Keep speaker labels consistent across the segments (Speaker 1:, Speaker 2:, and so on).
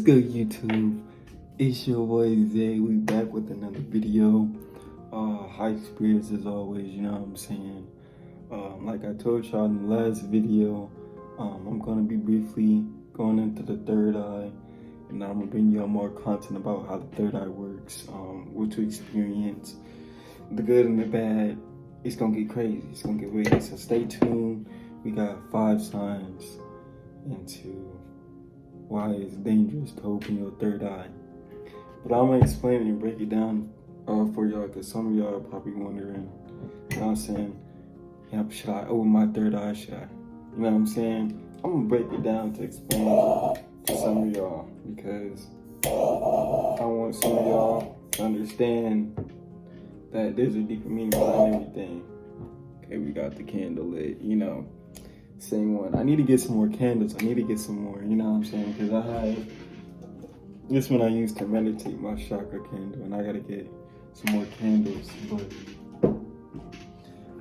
Speaker 1: good, YouTube? It's your boy Zay. We back with another video. High spirits as always, you know what I'm saying? Like I told y'all in the last video, I'm gonna be briefly going into the third eye, and I'm gonna bring y'all more content about how the third eye works, what to experience, the good and the bad. It's gonna get crazy. It's gonna get weird. So stay tuned. We got 5 signs into why it's dangerous to open your third eye. But I'm gonna explain it and break it down for y'all, because some of y'all are probably wondering, you know what I'm saying, should I open my third eye? Should I? You know what I'm saying? I'm gonna break it down to explain to some of y'all, because I want some of y'all to understand that there's a deeper meaning behind everything. Okay, we got the candle lit, you know. Same one. I need to get some more candles. I need to get some more, you know what I'm saying? Because I have this one I use to meditate, my chakra candle, and I gotta get some more candles. But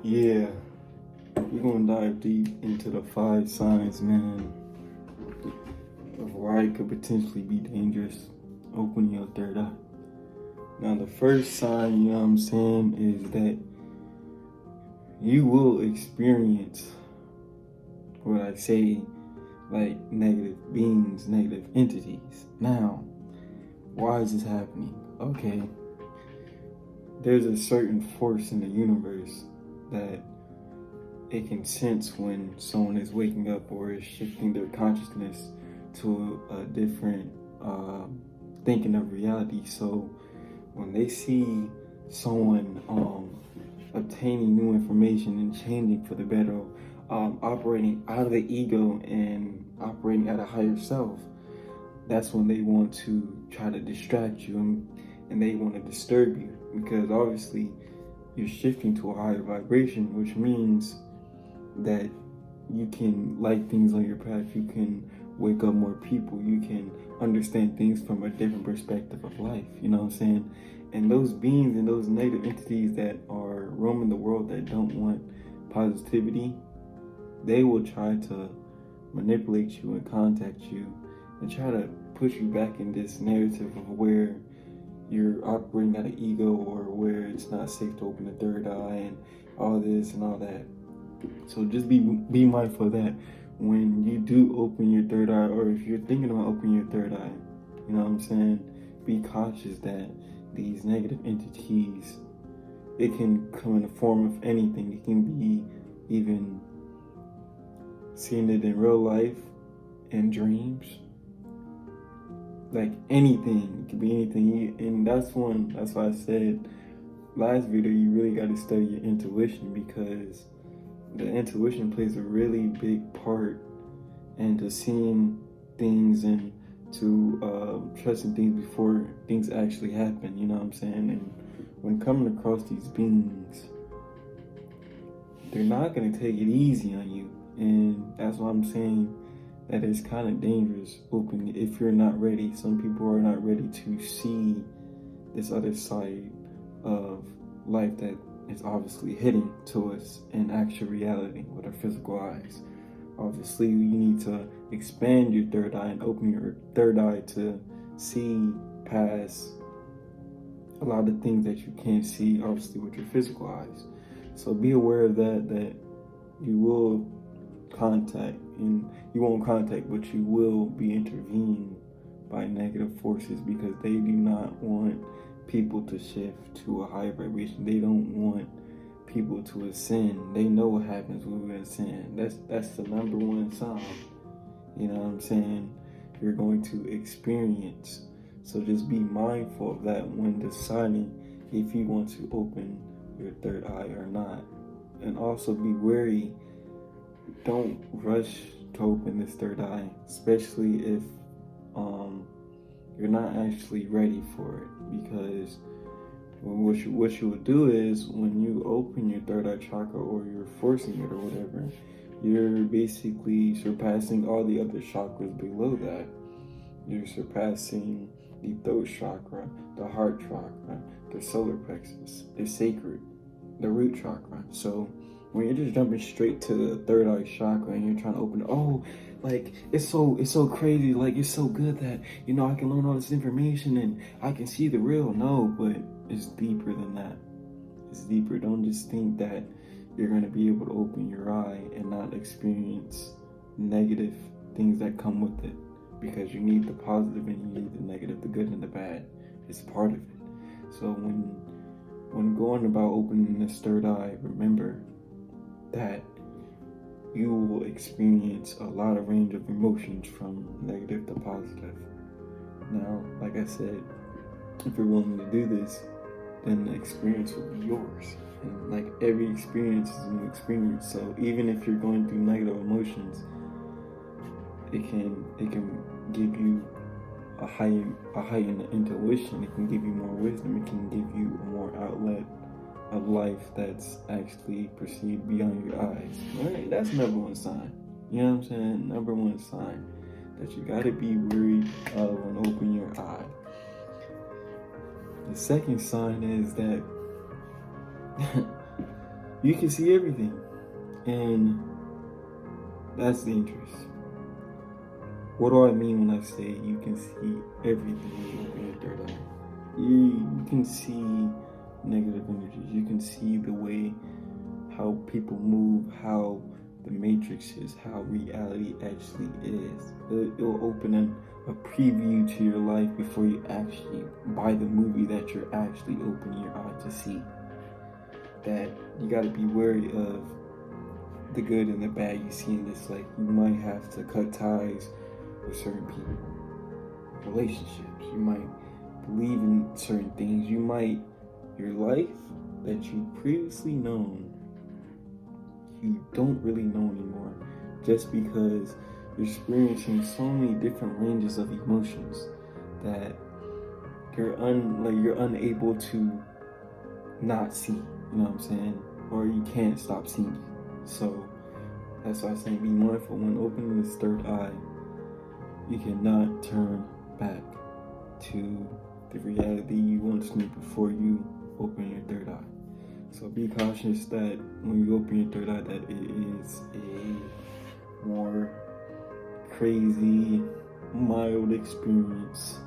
Speaker 1: yeah, we're gonna dive deep into the 5 signs, man, of why it could potentially be dangerous opening your third eye. Now, the first sign, you know what I'm saying, is that you will experience what I say, like negative beings, negative entities. Now, why is this happening? Okay, there's a certain force in the universe that it can sense when someone is waking up or is shifting their consciousness to a different thinking of reality. So when they see someone obtaining new information and changing for the better, operating out of the ego and operating at a higher self, that's when they want to try to distract you, and they want to disturb you, because obviously you're shifting to a higher vibration, which means that you can light things on your path, you can wake up more people, you can understand things from a different perspective of life, you know what I'm saying? And those beings and those negative entities that are roaming the world that don't want positivity, they will try to manipulate you and contact you and try to push you back in this narrative of where you're operating out of ego, or where it's not safe to open the third eye and all this and all that. So just be mindful of that when you do open your third eye, or if you're thinking about opening your third eye, you know what I'm saying? Be cautious that these negative entities, it can come in the form of anything. It can be even seeing it in real life, in dreams, like anything. It could be anything. And that's why I said last video, you really got to study your intuition, because the intuition plays a really big part into seeing things and to trusting things before things actually happen, you know what I'm saying? And when coming across these beings, they're not going to take it easy on you. And that's why I'm saying that it's kind of dangerous opening if you're not ready. Some people are not ready to see this other side of life that is obviously hidden to us in actual reality with our physical eyes. Obviously, you need to expand your third eye and open your third eye to see past a lot of things that you can't see, obviously, with your physical eyes. So be aware of that you will contact, and you won't contact, but you will be intervened by negative forces, because they do not want people to shift to a higher vibration. They don't want people to ascend. They know what happens when we ascend. That's the number one sign, you know what I'm saying, you're going to experience. So just be mindful of that when deciding if you want to open your third eye or not. And also be wary. Don't rush to open this third eye, especially if you're not actually ready for it, because what you would do is, when you open your third eye chakra, or you're forcing it or whatever, you're basically surpassing all the other chakras below that. You're surpassing the throat chakra, the heart chakra, the solar plexus, the sacral, the root chakra. So when you're just jumping straight to the third eye chakra and you're trying to open, like it's so crazy, like it's so good that I can learn all this information and I can see the real. No, but it's deeper than that. It's deeper. Don't just think that you're going to be able to open your eye and not experience negative things that come with it, because you need the positive and you need the negative, the good and the bad. It's part of it. So when going about opening this third eye, remember that you will experience a lot of range of emotions from negative to positive. Now, like I said, if you're willing to do this, then the experience will be yours. And like every experience is a new experience. So even if you're going through negative emotions, it can give you a heightened intuition. It can give you more wisdom. It can give you a more outlet of life that's actually perceived beyond your eyes. Right? That's number one sign. You know what I'm saying? Number one sign that you gotta be worried of when opening your eye. The second sign is that you can see everything, and that's dangerous. What do I mean when I say you can see everything when you open your third eye? You can see negative energies. You can see the way how people move, how the matrix is, how reality actually is. It will open a preview to your life before you actually buy the movie that you're actually opening your eye to see. That you got to be wary of the good and the bad you see in this life. You might have to cut ties with certain people, relationships. You might believe in certain things. Your life that you previously known, you don't really know anymore, just because you're experiencing so many different ranges of emotions that you're unable to not see. You know what I'm saying? Or you can't stop seeing it. So that's why I'm saying be mindful when opening this third eye. You cannot turn back to the reality you once knew before you open your third eye. So be cautious that when you open your third eye, that it is a more crazy, mild experience.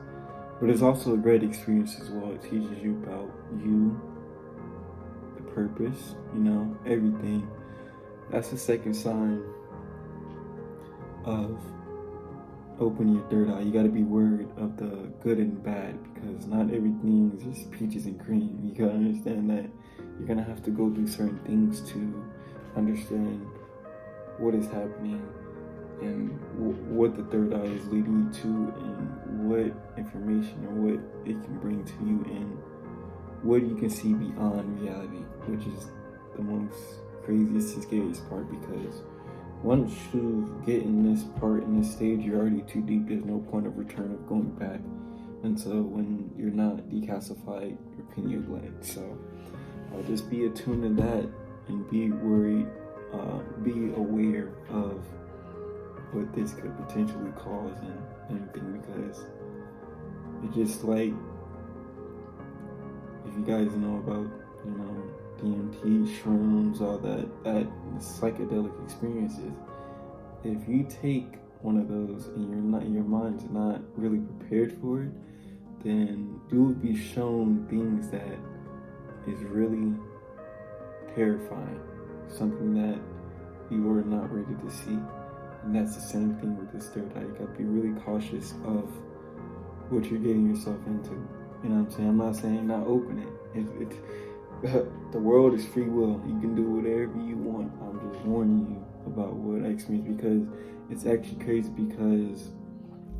Speaker 1: But it's also a great experience as well. It teaches you about you, the purpose, everything. That's the second sign of opening your third eye. You got to be worried of the good and bad, because not everything is just peaches and cream. You got to understand that you're going to have to go through certain things to understand what is happening and what the third eye is leading you to, and what information or what it can bring to you, and what you can see beyond reality, which is the most craziest and scariest part, because once you get in this stage, you're already too deep. There's no point of return of going back until when you're not decalcified your pineal gland. So just be attuned to that and be worried, be aware of what this could potentially cause and everything, because it's just like, if you guys know about, DMT, shrooms, all that psychedelic experiences. If you take one of those and your mind's not really prepared for it, then you will be shown things that is really terrifying, something that you are not ready to see. And that's the same thing with this third eye. You gotta be really cautious of what you're getting yourself into. You know what I'm saying? I'm not saying not open it. The world is free will. You can do whatever you want. I'm just warning you about what I experienced, because it's actually crazy, because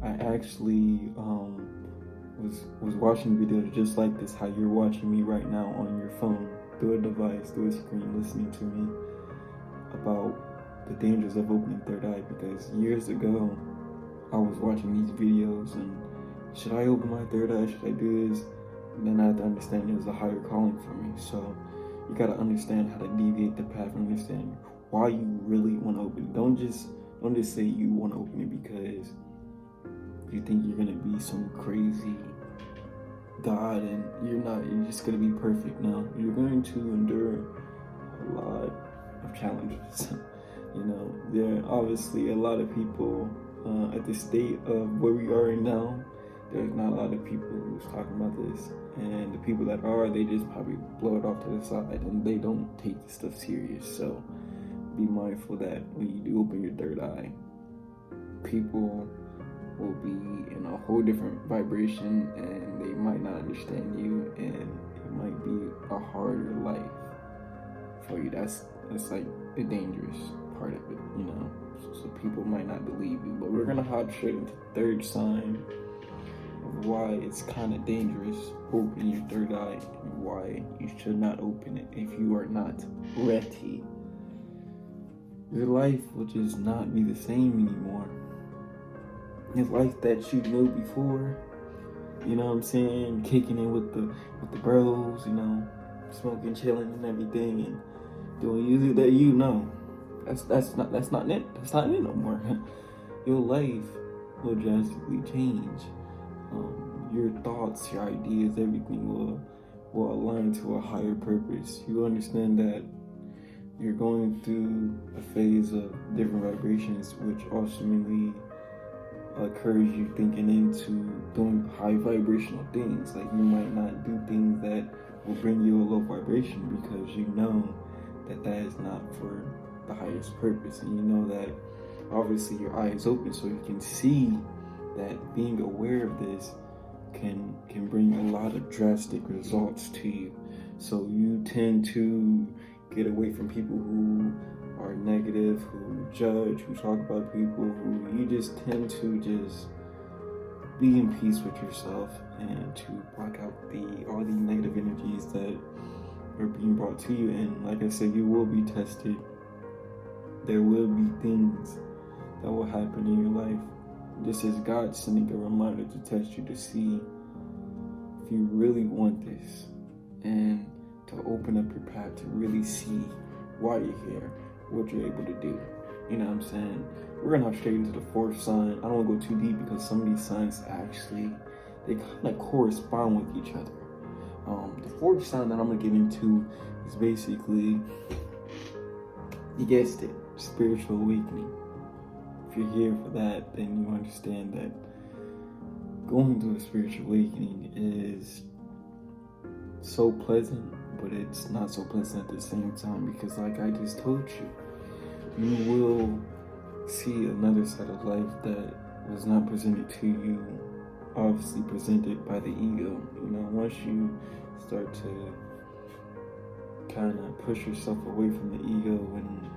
Speaker 1: I actually was watching videos just like this, how you're watching me right now on your phone, through a device, through a screen, listening to me, about the dangers of opening third eye. Because years ago, I was watching these videos and, should I open my third eye? Should I do this? And then I had to understand it was a higher calling for me. So you got to understand how to deviate the path, and understand why you really want to open it. Don't just say you want to open it because you think you're going to be some crazy God and you're not. You're just going to be perfect. No, you're going to endure challenges. You know, there are obviously a lot of people at the state of where we are now. There's not a lot of people who's talking about this, and the people that are, they just probably blow it off to the side and they don't take this stuff serious. So be mindful that when you do open your third eye, people will be in a whole different vibration and they might not understand you, and it might be a harder life for you. That's like the dangerous part of it, you know. So people might not believe you, but we're gonna hop straight into the third sign of why it's kind of dangerous opening your third eye and why you should not open it if you are not ready. Your life will just not be the same anymore. Your life that you knew before, you know what I'm saying, kicking in with the bros, you know, smoking, chilling, and everything, and doing music that you know. That's not it no more. Your life will drastically change. Your thoughts, your ideas, everything will align to a higher purpose. You understand that you're going through a phase of different vibrations, which ultimately encourage you thinking into doing high vibrational things. Like, you might not do things that will bring you a low vibration because you know that is not for the highest purpose, and you know that obviously your eye is open, so you can see that being aware of this can bring a lot of drastic results to you. So you tend to get away from people who are negative, who judge, who talk about people, who you just tend to just be in peace with yourself and to block out all the negative energies that are being brought to you. And like I said, you will be tested. There will be things that will happen in your life. This is God sending a reminder to test you to see if you really want this, and to open up your path to really see why you're here, what you're able to do. You know what I'm saying? We're gonna hop straight into the fourth sign. I don't wanna go too deep because some of these signs actually, they kind of correspond with each other. The fourth sign that I'm gonna get into is basically, you guessed it, spiritual awakening. If you're here for that, then you understand that going through a spiritual awakening is so pleasant, but it's not so pleasant at the same time, because like I just told you, you will see another side of life that was not presented to you, obviously presented by the ego. You know, once you start to kind of push yourself away from the ego and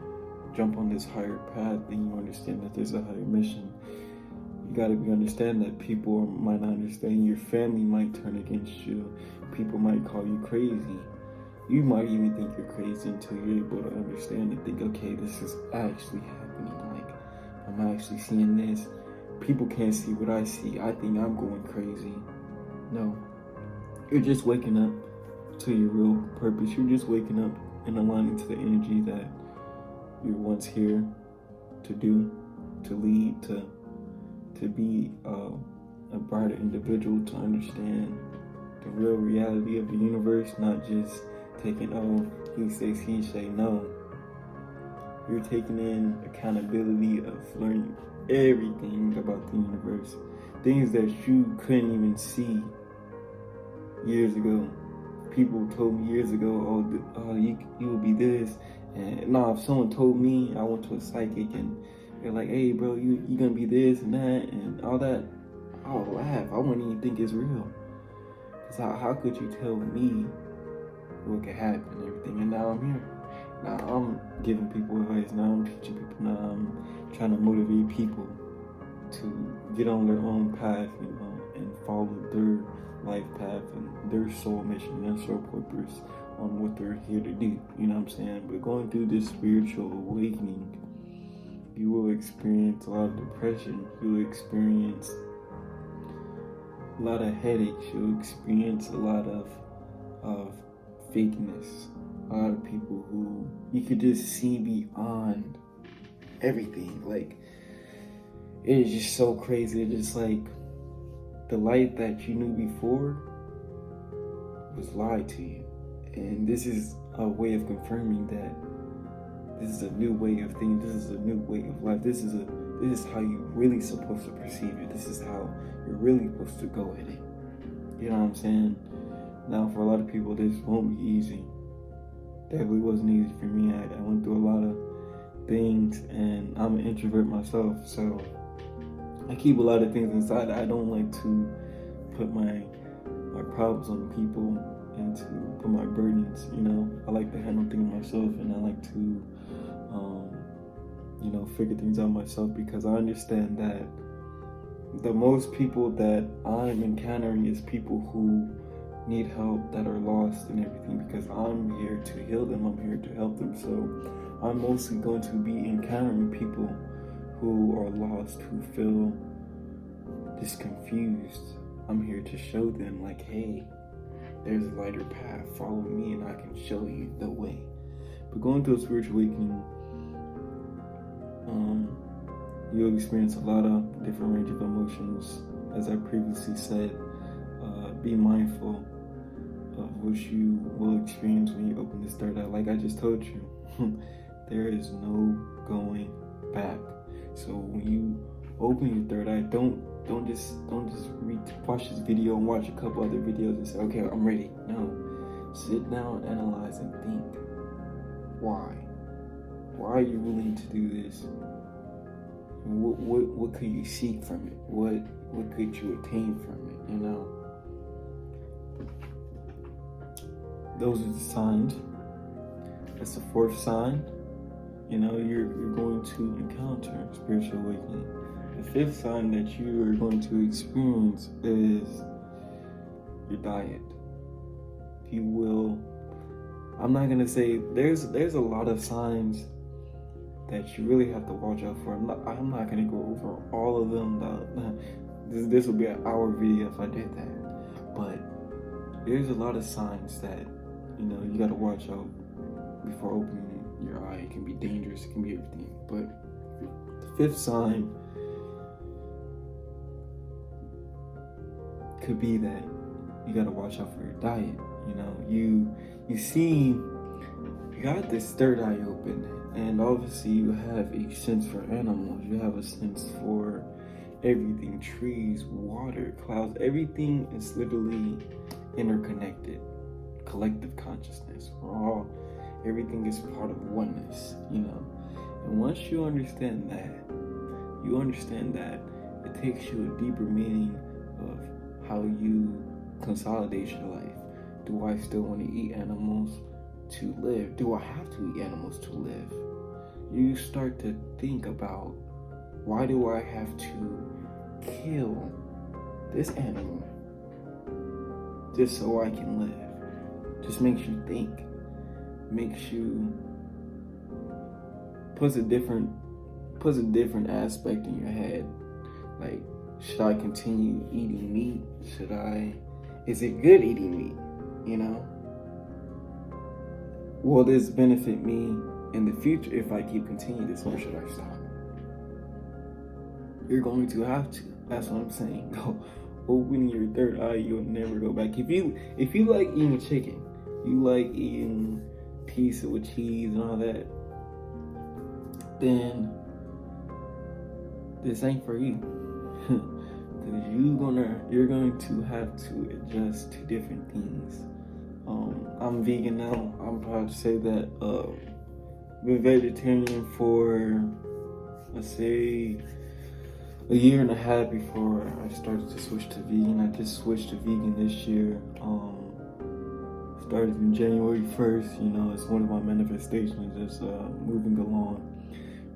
Speaker 1: jump on this higher path, then you understand that there's a higher mission. You gotta understand that people might not understand. Your family might turn against you. People might call you crazy. You might even think you're crazy until you're able to understand and think, okay, this is actually happening. Like, I'm actually seeing this. People can't see what I see. I think I'm going crazy. No. You're just waking up to your real purpose. You're just waking up and aligning to the energy that you're once here to do, to lead, to be a brighter individual, to understand the real reality of the universe, not just taking, oh, he says, he say, no. You're taking in accountability of learning everything about the universe, things that you couldn't even see years ago. People told me years ago, oh, you will be this. And no, if someone told me, I went to a psychic and they're like, hey bro, you gonna be this and that and all that, I'll laugh. I wouldn't even think it's real. Cause how could you tell me what could happen and everything? And now I'm here. Now I'm giving people advice. Now I'm teaching people. Now I'm trying to motivate people to get on their own path, you know, and follow their life path and their soul mission, their soul purpose on what they're here to do. You know what I'm saying? But going through this spiritual awakening, you will experience a lot of depression. You'll experience a lot of headaches. You'll experience a lot of fakeness. A lot of people who you could just see beyond everything. Like, it is just so crazy. It's just like the life that you knew before was lied to you. And this is a way of confirming that This is a new way of thinking. This is a new way of life. This is how you're really supposed to perceive it. This is how you're really supposed to go at it. You know what I'm saying? Now, for a lot of people, this won't be easy. Definitely wasn't easy for me. I went through a lot of things, and I'm an introvert myself, so I keep a lot of things inside. I don't like to put my problems on people and to put my burdens, I like to handle things myself, and I like to figure things out myself, because I understand that the most people that I'm encountering is people who need help, that are lost and everything, because I'm here to heal them, I'm here to help them. So I'm mostly going to be encountering people who are lost, who feel just confused. I'm here to show them, like, hey, there's a lighter path, follow me and I can show you the way. But going through a spiritual awakening, you'll experience a lot of different range of emotions. As I previously said, be mindful of what you will experience when you open this third eye. Like I just told you, there is no going back. So when you open your third eye, don't just watch this video and watch a couple other videos and say, okay, I'm ready. No, sit down, analyze, and think. Why are you willing to do this? What could you seek from it? What could you attain from it? Those are the signs. That's the fourth sign. You're going to encounter spiritual awakening. The fifth sign that you are going to experience is your diet. You will. I'm not gonna say there's a lot of signs that you really have to watch out for. I'm not gonna go over all of them. This will be an hour video if I did that. But there's a lot of signs that you gotta watch out before opening your eye. It can be dangerous. It can be everything. But the fifth sign could be that you gotta watch out for your diet. You see, you got this third eye open, and obviously you have a sense for animals. You have a sense for everything: trees, water, clouds. Everything is literally interconnected. Collective consciousness. Everything is part of oneness. And once you understand that, it takes you a deeper meaning of how you consolidate your life. Do I still want to eat animals to live? Do I have to eat animals to live? You start to think about, why do I have to kill this animal just so I can live? Just makes you think. Puts a different aspect in your head. Like, should I continue eating meat? Is it good eating meat? Will this benefit me in the future if I keep continuing this, or should I stop? You're going to have to. That's what I'm saying. Go open your third eye, you'll never go back. If you like eating chicken, you like eating pizza with cheese and all that, then this ain't for you. You're going to have to adjust to different things. I'm vegan now. I'm proud to say that. Been vegetarian for, let's say, a year and a half before I started to switch to vegan. I just switched to vegan this year. Started in January 1st. It's one of my manifestations, just moving along.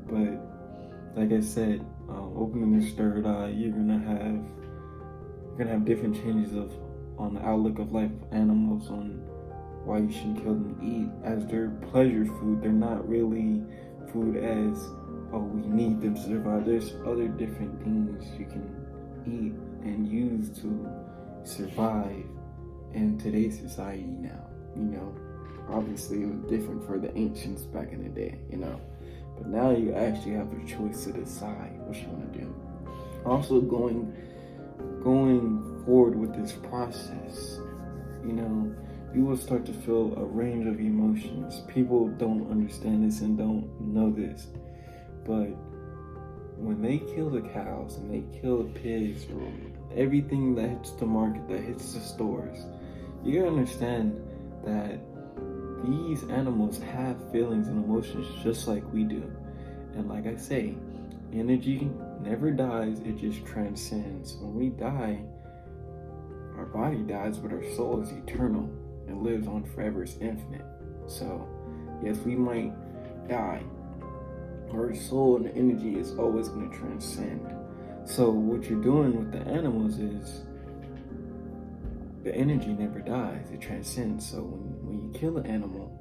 Speaker 1: But like I said, opening this third eye, you're gonna have different changes on the outlook of life of animals, on why you shouldn't kill them to eat, as they're pleasure food. They're not really food as, we need them to survive. There's other different things you can eat and use to survive in today's society now. Obviously it was different for the ancients back in the day, but now you actually have a choice to decide what you want to do. Also, going forward with this process, you will start to feel a range of emotions. People don't understand this and don't know this, but when they kill the cows and they kill the pigs or everything that hits the market, that hits the stores, you gotta understand that these animals have feelings and emotions just like we do. And like I say, energy never dies, it just transcends. When we die, our body dies, but our soul is eternal and lives on forever, it's infinite. So yes, we might die, our soul and energy is always going to transcend. So what you're doing with the animals is the energy never dies, it transcends. So when you kill an animal,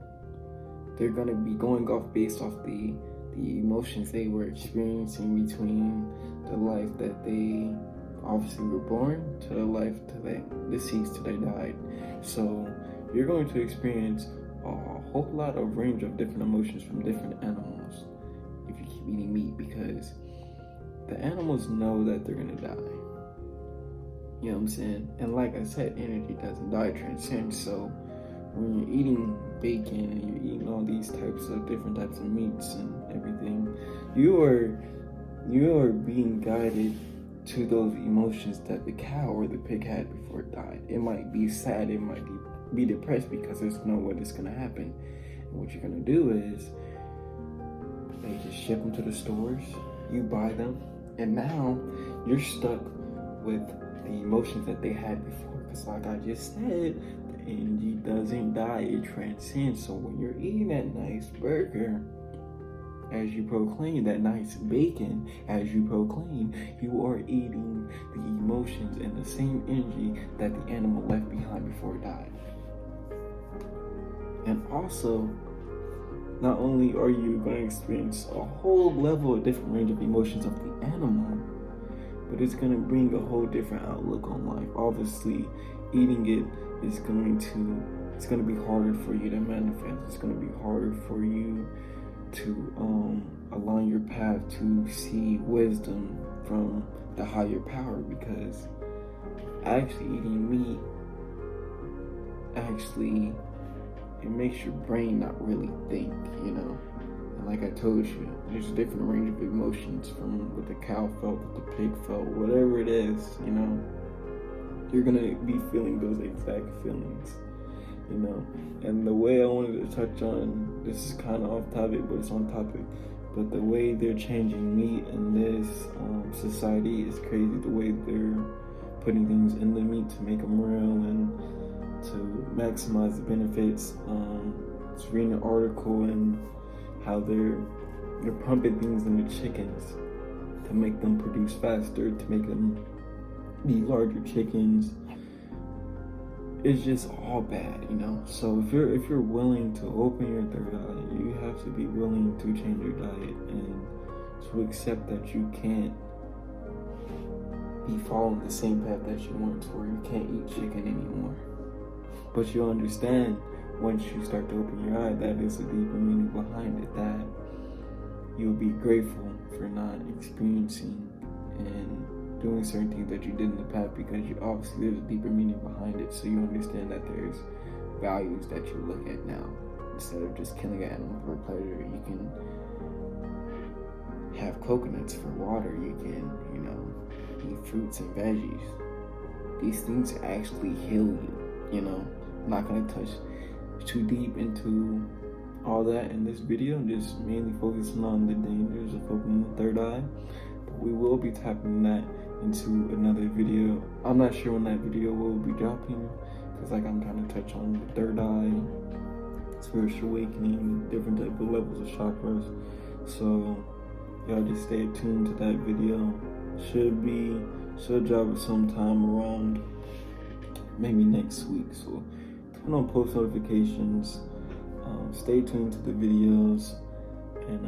Speaker 1: they're going to be going off based off the emotions they were experiencing between the life that they obviously were born to the life till they deceased, till they died. So you're going to experience a whole lot of range of different emotions from different animals if you keep eating meat, because the animals know that they're gonna die. You know what I'm saying? And like I said, energy doesn't die, it transcends. So when you're eating bacon and you're eating all these types of different types of meats and everything, you are being guided to those emotions that the cow or the pig had before it died. It might be sad, it might be depressed because there's no way it's gonna happen. And what you're gonna do is they just ship them to the stores, you buy them, and now you're stuck with the emotions that they had before. Because like I just said, the energy doesn't die, it transcends. So when you're eating that nice burger, as you proclaim, that nice bacon, as you proclaim, you are eating the emotions and the same energy that the animal left behind before it died. And also, not only are you going to experience a whole level of different range of emotions of the animal, but it's going to bring a whole different outlook on life. Obviously, eating it is going to be harder for you to manifest. It's going to be harder for you to align your path to see wisdom from the higher power, because actually eating meat it makes your brain not really think, you know. And like I told you, there's a different range of emotions from what the cow felt, what the pig felt, whatever it is, you know. You're gonna be feeling those exact feelings, you know. And the way I wanted to touch on, this is kind of off topic, but it's on topic, but the way they're changing meat in this society is crazy. The way they're putting things in the meat to make them real and to maximize the benefits. Just reading an article and how they're pumping things in the chickens to make them produce faster, to make them be larger chickens. It's just all bad, you know. So if you're willing to open your third eye, you have to be willing to change your diet and to accept that you can't be following the same path that you want to, where you can't eat chicken anymore. But you'll understand once you start to open your eye that there's a deeper meaning behind it, that you'll be grateful for not experiencing and doing certain things that you did in the past, because you obviously there's a deeper meaning behind it. So you understand that there's values that you look at now. Instead of just killing an animal for pleasure, you can have coconuts for water, you can, you know, eat fruits and veggies. These things actually heal you, you know. I'm not gonna touch too deep into all that in this video. I'm just mainly focusing on the dangers of opening the third eye. But we will be tapping that into another video. I'm not sure when that video will be dropping, because like I'm trying to touch on the third eye, spiritual awakening, different type of levels of chakras. So y'all just stay tuned to that video. Should drop sometime around maybe next week. So turn on post notifications, stay tuned to the videos, and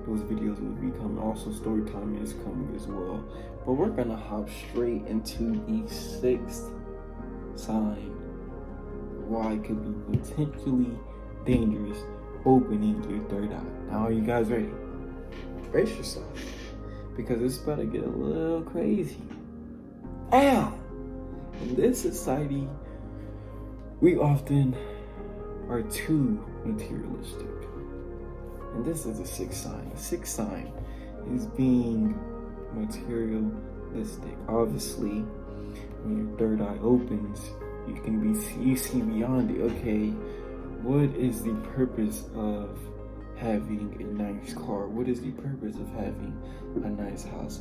Speaker 1: those videos will be coming. Also, story time is coming as well. But we're gonna hop straight into the sixth sign, why it could be potentially dangerous opening your third eye. Now, are you guys ready? Brace yourself, because it's about to get a little crazy. In this society, we often are too materialistic. And this is a sixth sign. The sixth sign is being materialistic. Obviously, when your third eye opens, you see beyond it. Okay, what is the purpose of having a nice car? What is the purpose of having a nice house,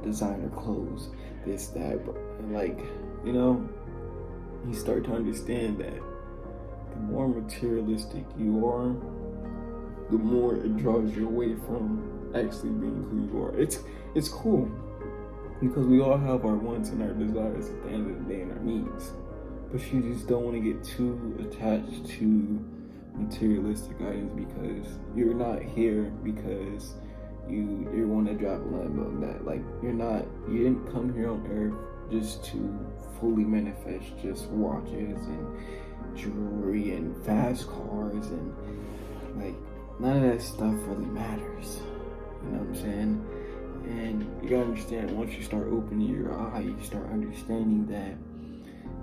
Speaker 1: designer clothes, this, that, like, you start to understand that the more materialistic you are, the more it draws you away from actually being who you are. It's cool because we all have our wants and our desires at the end of the day and our needs, but you just don't want to get too attached to materialistic items because you're not here because you want to drive a Lambo. That, like, you didn't come here on earth just to fully manifest just watches and jewelry and fast cars, and like none of that stuff really matters. You know what I'm saying? And you gotta understand, once you start opening your eye, you start understanding that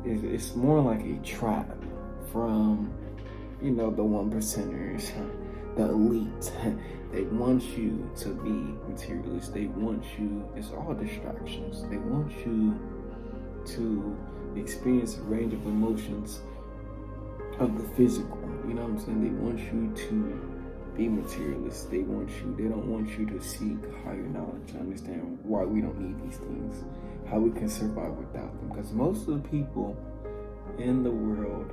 Speaker 1: it's more like a trap from, the 1%ers, the elite. They want you to be materialist. They want you, it's all distractions. They want you to experience a range of emotions of the physical. You know what I'm saying? They want you to be materialist. They don't want you to seek higher knowledge, to understand why we don't need these things, how we can survive without them. Because most of the people in the world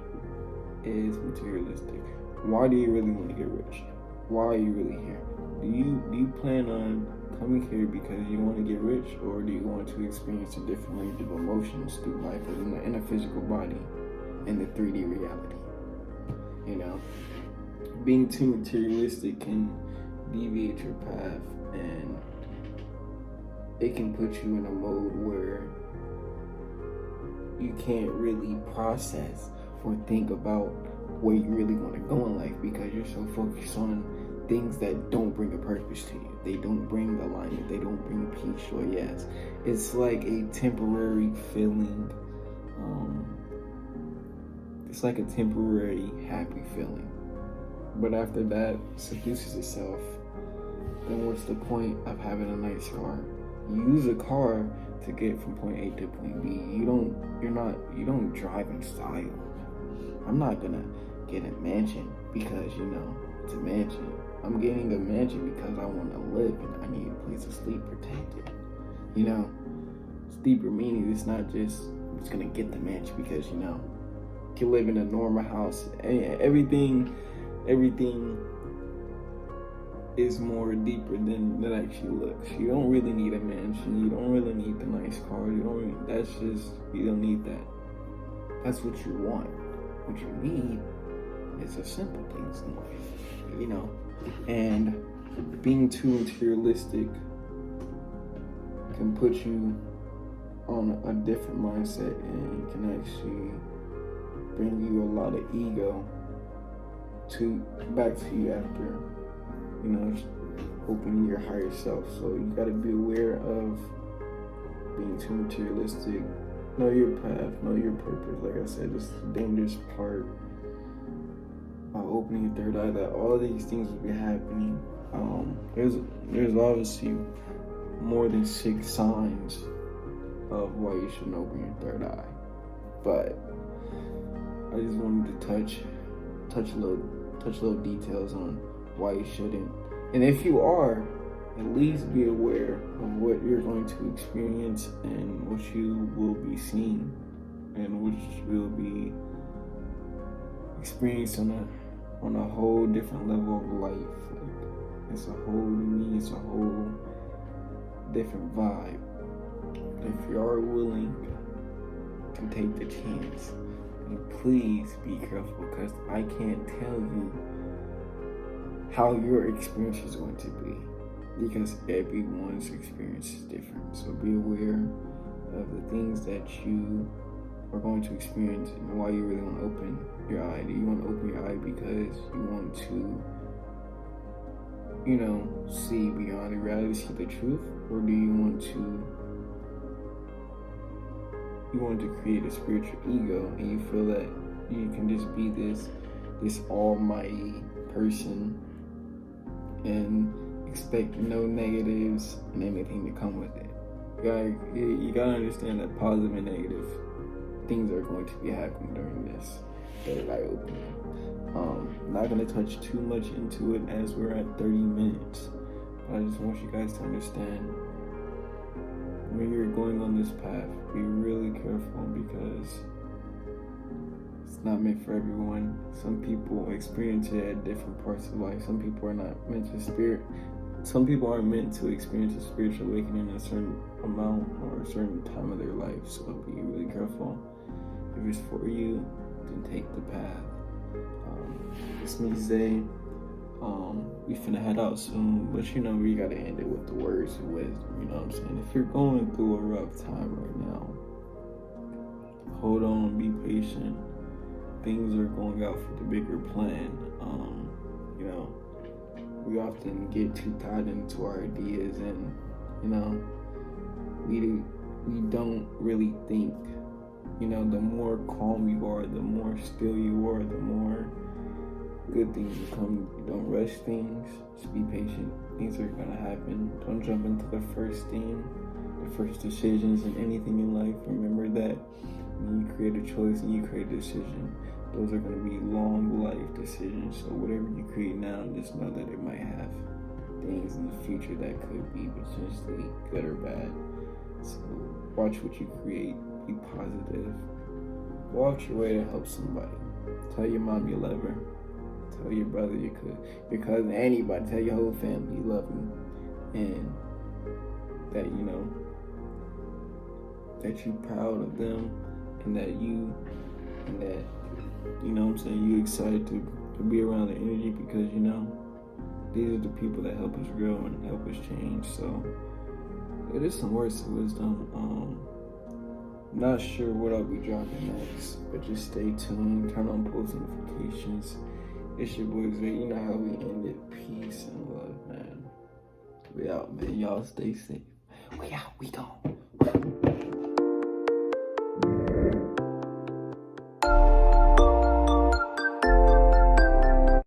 Speaker 1: is materialistic. Why do you really want to get rich? Why are you really here? Do you plan on coming here because you want to get rich, or do you want to experience a different range of emotions through life in a physical body, in the 3D reality? Being too materialistic can deviate your path, and it can put you in a mode where you can't really process or think about where you really want to go in life because you're so focused on things that don't bring a purpose to you. They don't bring alignment. They don't bring peace or yes. It's like a temporary feeling. It's like a temporary happy feeling. But after that seduces itself, then what's the point of having a nice car? You use a car to get from point A to point B. You don't drive in style. I'm not gonna get a mansion because it's a mansion. I'm getting a mansion because I want to live and I need a place to sleep protected. It's deeper meaning. It's not just I'm just gonna get the mansion because you can live in a normal house. Everything is more deeper than that actually looks. You don't really need a mansion. You don't really need the nice car. You don't need that. That's what you want. What you need is the simple things in life, And being too materialistic can put you on a different mindset and can actually bring you a lot of ego back to you after, opening your higher self. So you gotta be aware of being too materialistic. Know your path, know your purpose. Like I said, it's the dangerous part of opening your third eye, that all these things will be happening. There's obviously more than 6 signs of why you shouldn't open your third eye. But I just wanted to touch little details on why you shouldn't. And if you are, at least be aware of what you're going to experience and what you will be seeing and what you will be experiencing on a whole different level of life. It's a whole different vibe. If you are willing to take the chance, and please be careful, because I can't tell you how your experience is going to be, because everyone's experience is different. So be aware of the things that you are going to experience and why you really want to open your eye. Do you want to open your eye because you want to, see beyond the reality, see the truth? Or do you want to create a spiritual ego, and you feel that you can just be this almighty person and expect no negatives and anything to come with it. You gotta understand that positive and negative things are going to be happening during this third eye opening. Not gonna touch too much into it as we're at 30 minutes. But I just want you guys to understand, when you're going on this path, be really careful because it's not meant for everyone. Some people experience it at different parts of life. Some people are not meant to Some people aren't meant to experience a spiritual awakening in a certain amount or a certain time of their life. So be really careful. If it's for you, then take the path. It's me, Zay. We finna head out soon, but you know we gotta end it with the words of wisdom. You know what I'm saying? If you're going through a rough time right now, hold on, be patient. Things are going out for the bigger plan. You know, we often get too tied into our ideas, and you know, we don't really think. You know, the more calm you are, the more still you are, the more good things will come. Don't rush things. Just be patient. Things are gonna happen. Don't jump into the first thing, the first decisions in anything in life. Remember that when you create a choice and you create a decision, those are gonna be long life decisions. So whatever you create now, just know that it might have things in the future that could be potentially good or bad. So watch what you create. Be positive. Go out your way to help somebody. Tell your mom you love her. Tell your brother you could. Your cousin, anybody. Tell your whole family you love them. And that, you know, that you're proud of them. And that you know what I'm saying, you excited to be around the energy because, you know, these are the people that help us grow and help us change. So, it is some words of wisdom. Not sure what I'll be dropping next, but just stay tuned, turn on post notifications. It's your boy Zay. You know how we end it. Peace and love, man. We out, man. Y'all stay safe. We out. We gone.